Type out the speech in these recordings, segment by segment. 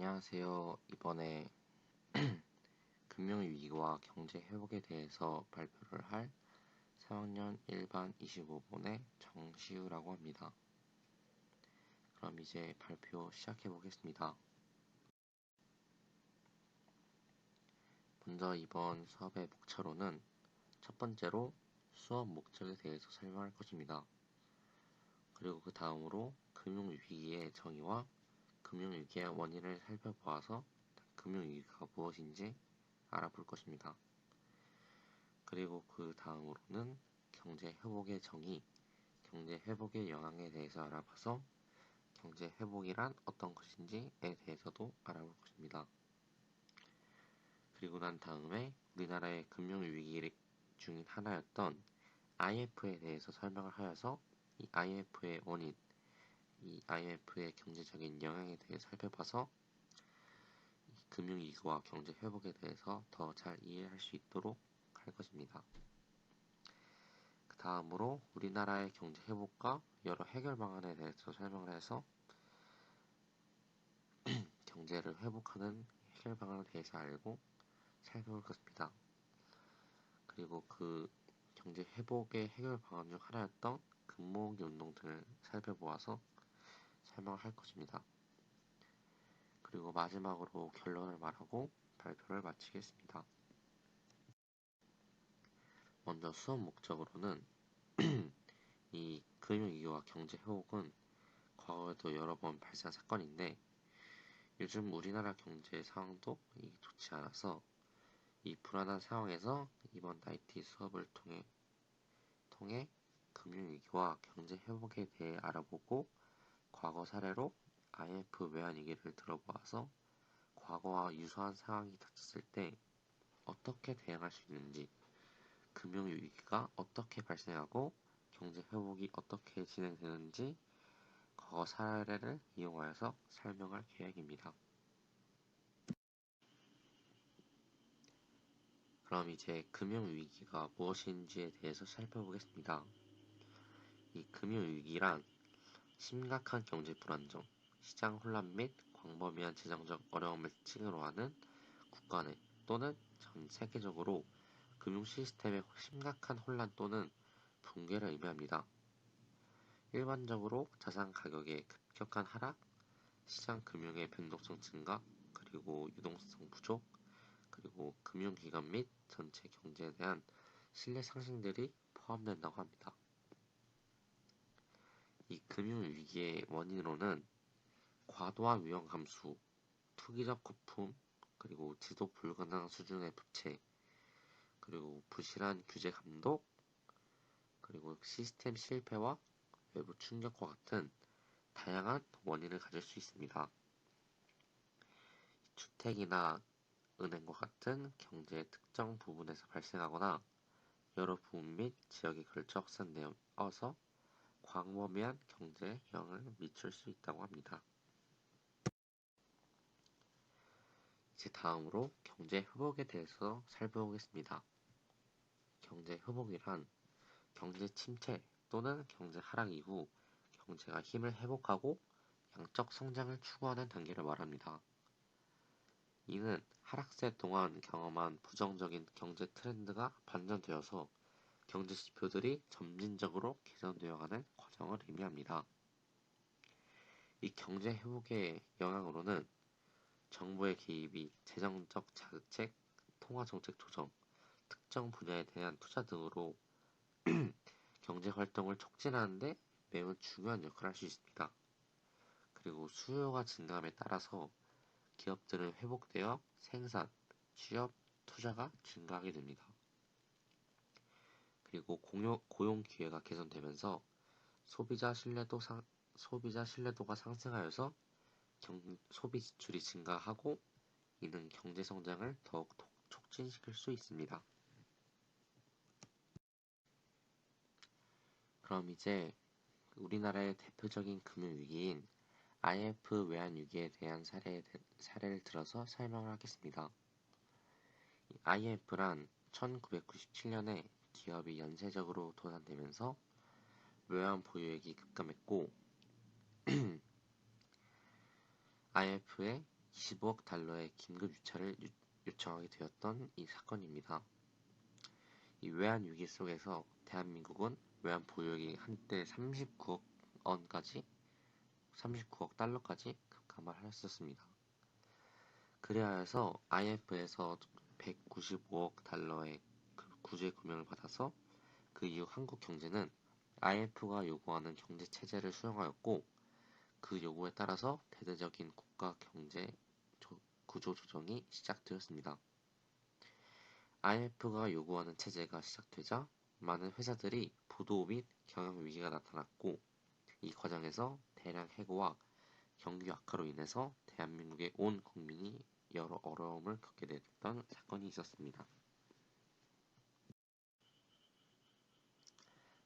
안녕하세요. 이번에 금융위기와 경제회복에 대해서 발표를 할 3학년 1반 25번의 정시우라고 합니다. 그럼 이제 발표 시작해 보겠습니다. 먼저 이번 수업의 목차로는 첫 번째로 수업 목적에 대해서 설명할 것입니다. 그리고 그 다음으로 금융위기의 정의와 금융위기의 원인을 살펴보아서 금융위기가 무엇인지 알아볼 것입니다. 그리고 그 다음으로는 경제회복의 정의, 경제회복의 영향에 대해서 알아봐서 경제회복이란 어떤 것인지에 대해서도 알아볼 것입니다. 그리고 난 다음에 우리나라의 금융위기 중인 하나였던 IMF에 대해서 설명을 하여서 이 IMF의 원인, 이 IMF의 경제적인 영향에 대해 살펴봐서 금융위기와 경제회복에 대해서 더 잘 이해할 수 있도록 할 것입니다. 그 다음으로 우리나라의 경제 회복과 여러 해결 방안에 대해서 설명을 해서 경제를 회복하는 해결 방안에 대해서 알고 살펴볼 것입니다. 그리고 그 경제 회복의 해결 방안 중 하나였던 금모으기 운동 등을 살펴보아서 설명을 할 것입니다. 그리고 마지막으로 결론을 말하고 발표를 마치겠습니다. 먼저 수업 목적으로는 이 금융위기와 경제 회복은 과거에도 여러 번 발생한 사건인데 요즘 우리나라 경제 상황도 좋지 않아서 이 불안한 상황에서 이번 IT 수업을 통해 금융위기와 경제 회복에 대해 알아보고 과거 사례로 IMF 외환위기를 들어보아서 과거와 유사한 상황이 닥쳤을 때 어떻게 대응할 수 있는지, 금융위기가 어떻게 발생하고 경제 회복이 어떻게 진행되는지 과거 사례를 이용하여서 설명할 계획입니다. 그럼 이제 금융위기가 무엇인지에 대해서 살펴보겠습니다. 이 금융위기란 심각한 경제 불안정, 시장 혼란 및 광범위한 재정적 어려움을 징후로 하는 국가 내 또는 전 세계적으로 금융 시스템의 심각한 혼란 또는 붕괴를 의미합니다. 일반적으로 자산 가격의 급격한 하락, 시장 금융의 변동성 증가, 그리고 유동성 부족, 그리고 금융기관 및 전체 경제에 대한 신뢰 상승들이 포함된다고 합니다. 이 금융위기의 원인으로는 과도한 위험 감수, 투기적 거품, 그리고 지속 불가능한 수준의 부채, 그리고 부실한 규제 감독, 그리고 시스템 실패와 외부 충격과 같은 다양한 원인을 가질 수 있습니다. 주택이나 은행과 같은 경제의 특정 부분에서 발생하거나 여러 부분 및 지역에 걸쳐 확산되어서 광범위한 경제에 영향을 미칠 수 있다고 합니다. 이제 다음으로 경제 회복에 대해서 살펴보겠습니다. 경제 회복이란 경제 침체 또는 경제 하락 이후 경제가 힘을 회복하고 양적 성장을 추구하는 단계를 말합니다. 이는 하락세 동안 경험한 부정적인 경제 트렌드가 반전되어서 경제 지표들이 점진적으로 개선되어 가는 과정을 의미합니다. 이 경제 회복의 영향으로는 정부의 개입이 재정적 자극책, 통화정책 조정, 특정 분야에 대한 투자 등으로 경제 활동을 촉진하는 데 매우 중요한 역할을 할 수 있습니다. 그리고 수요가 증가함에 따라서 기업들은 회복되어 생산, 취업, 투자가 증가하게 됩니다. 그리고 고용 기회가 개선되면서 소비자 신뢰도가 상승하여서 소비 지출이 증가하고 이는 경제 성장을 더욱 촉진시킬 수 있습니다. 그럼 이제 우리나라의 대표적인 금융위기인 IMF 외환위기에 대한 사례를 들어서 설명을 하겠습니다. IMF란 1997년에 기업이 연쇄적으로 도산되면서 외환 보유액이 급감했고 IMF의 25억 달러의 긴급 유찰을 요청하게 되었던 이 사건입니다. 이 외환 위기 속에서 대한민국은 외환 보유액이 한때 39억 원까지 39억 달러까지 급감하였었습니다. 그래야 해서 IMF에서 195억 달러의 구제 금융을 받아서 그 이후 한국 경제는 IMF가 요구하는 경제 체제를 수용하였고, 그 요구에 따라서 대대적인 국가 경제 구조 조정이 시작되었습니다. IMF가 요구하는 체제가 시작되자 많은 회사들이 부도 및 경영 위기가 나타났고, 이 과정에서 대량 해고와 경기 악화로 인해서 대한민국의 온 국민이 여러 어려움을 겪게 됐던 사건이 있었습니다.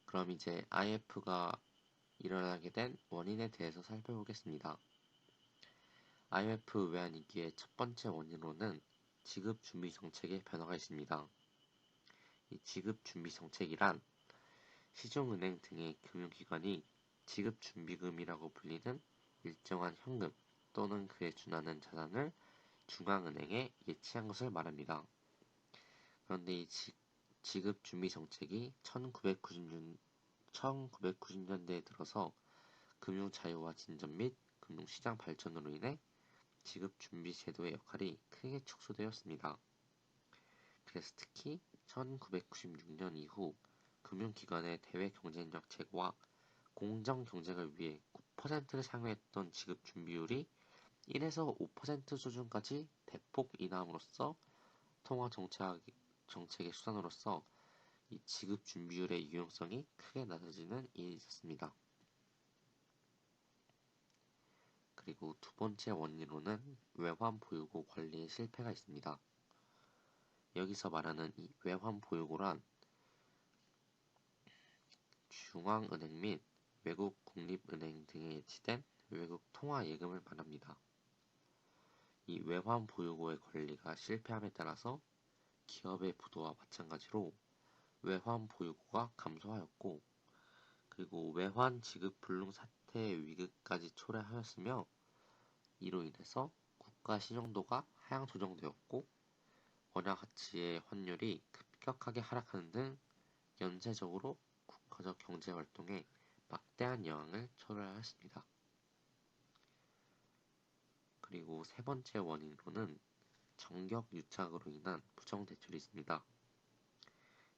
그럼 이제 IMF가 일어나게 된 원인에 대해서 살펴보겠습니다. IMF 외환위기의 첫 번째 원인으로는 지급준비 정책의 변화가 있습니다. 이 지급준비 정책이란 시중은행 등의 금융기관이 지급준비금이라고 불리는 일정한 현금 또는 그에 준하는 자산을 중앙은행에 예치한 것을 말합니다. 그런데 이 지급준비 정책이 1990년대에 들어서 금융 자유화 진전 및 금융시장 발전으로 인해 지급준비 제도의 역할이 크게 축소되었습니다. 그래서 특히 1996년 이후 금융기관의 대외 경쟁력 제고와 공정 경쟁을 위해 9%를 상회했던 지급 준비율이 1에서 5% 수준까지 대폭 인하함으로써 통화 정책의 수단으로서 이 지급 준비율의 유용성이 크게 낮아지는 일이 있었습니다. 그리고 두 번째 원인으로는 외환 보유고 관리의 실패가 있습니다. 여기서 말하는 이 외환 보유고란 중앙은행 및 외국 국립은행 등에 예치된 외국 통화 예금을 말합니다. 이 외환 보유고의 관리가 실패함에 따라서 기업의 부도와 마찬가지로 외환 보유고가 감소하였고, 그리고 외환 지급 불능 사태의 위기까지 초래하였으며, 이로 인해서 국가 신용도가 하향 조정되었고, 원화 가치의 환율이 급격하게 하락하는 등 연쇄적으로 국가적 경제 활동에 막대한 영향을 초래하였습니다. 그리고 세 번째 원인으로는 정격 유착으로 인한 부정 대출이 있습니다.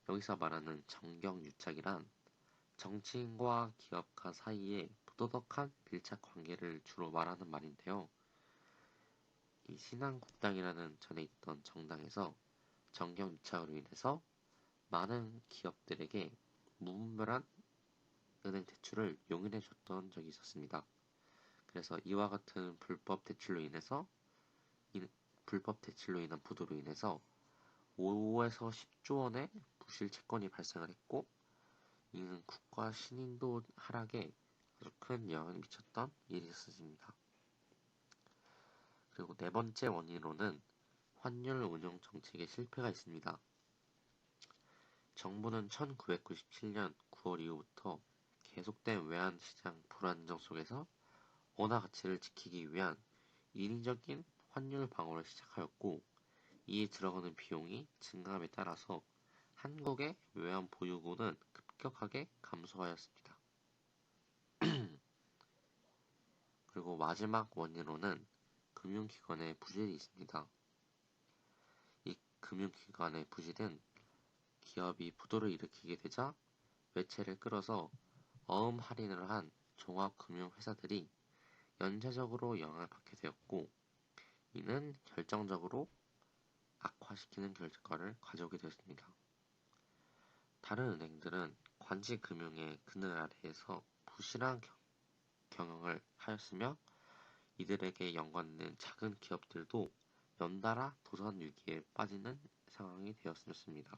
여기서 말하는 정격 유착이란 정치인과 기업가 사이에 부도덕한 밀착 관계를 주로 말하는 말인데요. 이 신한국당이라는 전에 있던 정당에서 정격 유착으로 인해서 많은 기업들에게 무분별한 은행 대출을 용인해 줬던 적이 있었습니다. 그래서 이와 같은 불법 대출로 인한 부도로 인해서 5에서 10조 원의 부실 채권이 발생을 했고, 이는 국가 신인도 하락에 아주 큰 영향을 미쳤던 일이 있었습니다. 그리고 네 번째 원인으로는 환율 운용 정책의 실패가 있습니다. 정부는 1997년 9월 이후부터 계속된 외환시장 불안정 속에서 원화 가치를 지키기 위한 인위적인 환율 방어를 시작하였고, 이에 들어가는 비용이 증가함에 따라서 한국의 외환 보유고는 급격하게 감소하였습니다. 그리고 마지막 원인으로는 금융기관의 부실이 있습니다. 이 금융기관의 부실은 기업이 부도를 일으키게 되자 외채를 끌어서 어음 할인을 한 종합금융회사들이 연쇄적으로 영향을 받게 되었고, 이는 결정적으로 악화시키는 결과를 가져오게 되었습니다. 다른 은행들은 관지금융의 그늘 아래에서 부실한 경영을 하였으며, 이들에게 연관된 작은 기업들도 연달아 도산 위기에 빠지는 상황이 되었습니다.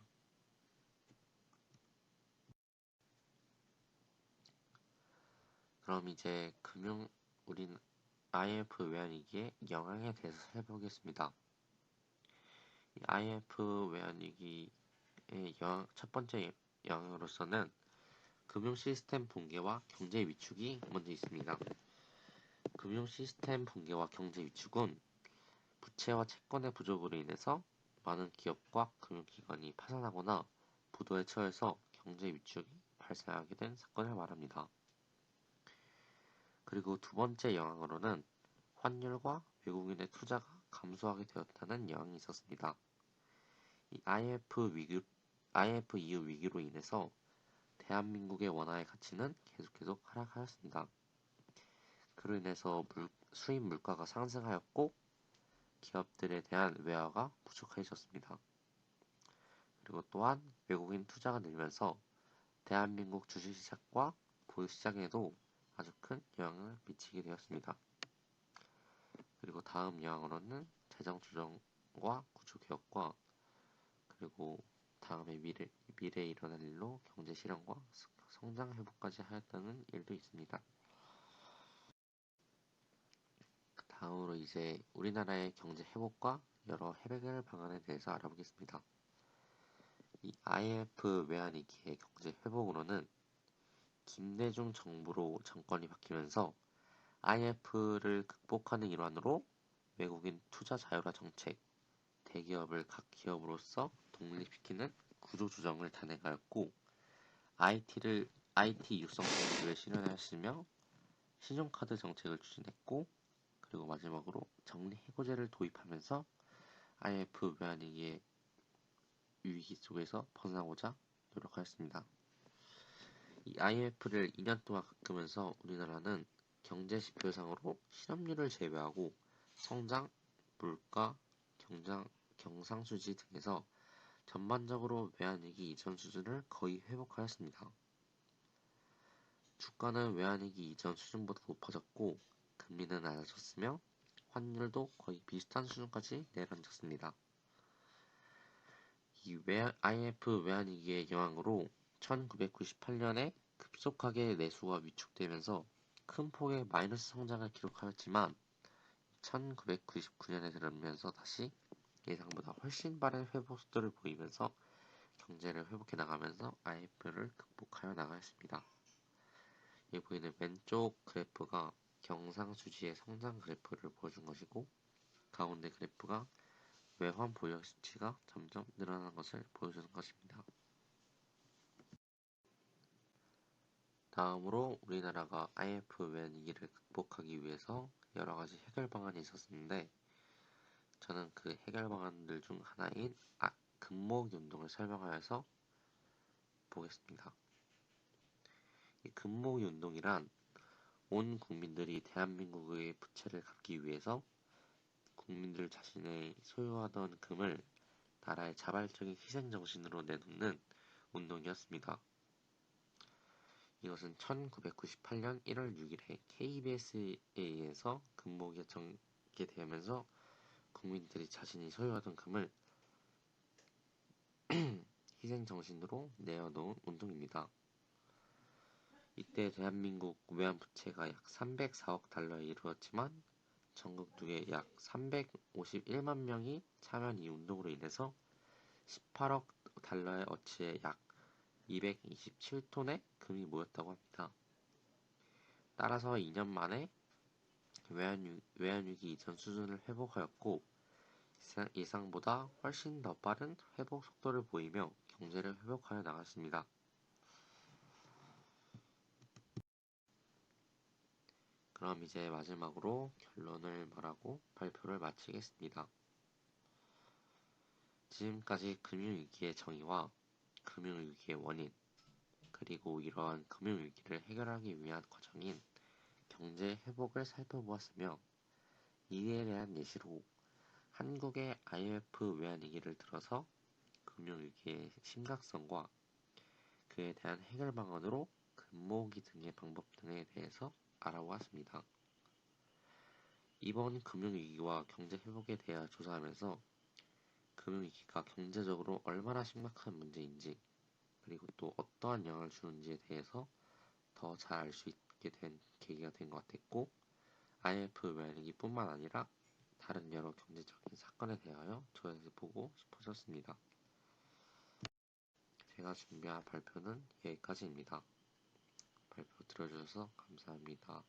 그럼 이제 우린 IMF 외환위기의 영향에 대해서 살펴보겠습니다. IMF 외환위기의 첫 번째 영향으로서는 금융 시스템 붕괴와 경제 위축이 먼저 있습니다. 금융 시스템 붕괴와 경제 위축은 부채와 채권의 부족으로 인해서 많은 기업과 금융기관이 파산하거나 부도에 처해서 경제 위축이 발생하게 된 사건을 말합니다. 그리고 두 번째 영향으로는 환율과 외국인의 투자가 감소하게 되었다는 영향이 있었습니다. 이 IMF 이후 위기로 인해서 대한민국의 원화의 가치는 계속 하락하였습니다. 그로 인해서 수입 물가가 상승하였고 기업들에 대한 외화가 부족해졌습니다. 그리고 또한 외국인 투자가 늘면서 대한민국 주식시장과 보유시장에도 아주 큰 영향을 미치게 되었습니다. 그리고 다음 영향으로는 재정조정과 구조개혁과 그리고 다음에 미래에 일어날 일로 경제 실현과 성장 회복까지 하였다는 일도 있습니다. 다음으로 이제 우리나라의 경제 회복과 여러 해결 방안에 대해서 알아보겠습니다. 이 IMF 외환위기의 경제 회복으로는 김대중 정부로 정권이 바뀌면서 IMF를 극복하는 일환으로 외국인 투자 자율화 정책, 대기업을 각 기업으로서 독립시키는 구조조정을 단행하였고 IT 육성 정책을 실현하였으며 신용카드 정책을 추진했고 그리고 마지막으로 정리해고제를 도입하면서 IMF 외환위기의 위기 속에서 벗어나고자 노력하였습니다. 이 IMF를 2년 동안 겪으면서 우리나라는 경제 지표상으로 실업률을 제외하고 성장, 물가, 경상수지 등에서 전반적으로 외환위기 이전 수준을 거의 회복하였습니다. 주가는 외환위기 이전 수준보다 높아졌고 금리는 낮아졌으며 환율도 거의 비슷한 수준까지 내려앉았습니다. 이 IMF 외환위기의 영향으로 1998년에 급속하게 내수가 위축되면서 큰 폭의 마이너스 성장을 기록하였지만 1999년에 들어오면서 다시 예상보다 훨씬 빠른 회복 속도를 보이면서 경제를 회복해 나가면서 IMF를 극복하여 나가였습니다. 여기 보이는 왼쪽 그래프가 경상수지의 성장 그래프를 보여준 것이고 가운데 그래프가 외환 보유 수치가 점점 늘어나는 것을 보여주는 것입니다. 다음으로 우리나라가 IMF 외환위기를 극복하기 위해서 여러 가지 해결 방안이 있었는데 저는 그 해결 방안들 중 하나인 금모으기 운동을 설명하여서 보겠습니다. 이 금모으기 운동이란 온 국민들이 대한민국의 부채를 갚기 위해서 국민들 자신의 소유하던 금을 나라의 자발적인 희생정신으로 내놓는 운동이었습니다. 이것은 1998년 1월 6일에 KBS에 의해서 금모으기가 전개되면서 국민들이 자신이 소유하던 금을 희생정신으로 내어놓은 운동입니다. 이때 대한민국 외환부채가 약 304억 달러에 이르렀지만 전국 누계 약 351만 명이 참여한 이 운동으로 인해서 18억 달러의 어치의 약 227톤의 금이 모였다고 합니다. 따라서 2년 만에 외환위기 이전 수준을 회복하였고 예상보다 훨씬 더 빠른 회복 속도를 보이며 경제를 회복하여 나갔습니다. 그럼 이제 마지막으로 결론을 말하고 발표를 마치겠습니다. 지금까지 금융위기의 정의와 금융위기의 원인, 그리고 이러한 금융위기를 해결하기 위한 과정인 경제 회복을 살펴보았으며 이에 대한 예시로 한국의 IMF 외환위기를 들어서 금융위기의 심각성과 그에 대한 해결 방안으로 금모으기 등의 방법 등에 대해서 알아보았습니다. 이번 금융위기와 경제회복에 대해 조사하면서 금융위기가 경제적으로 얼마나 심각한 문제인지 그리고 또 어떠한 영향을 주는지에 대해서 더 잘 알 수 있게 된 계기가 된 것 같았고 IMF 외환위기뿐만 아니라 다른 여러 경제적인 사건에 대하여 조사해보고 싶어졌습니다. 제가 준비한 발표는 여기까지입니다. 발표 들어주셔서 감사합니다.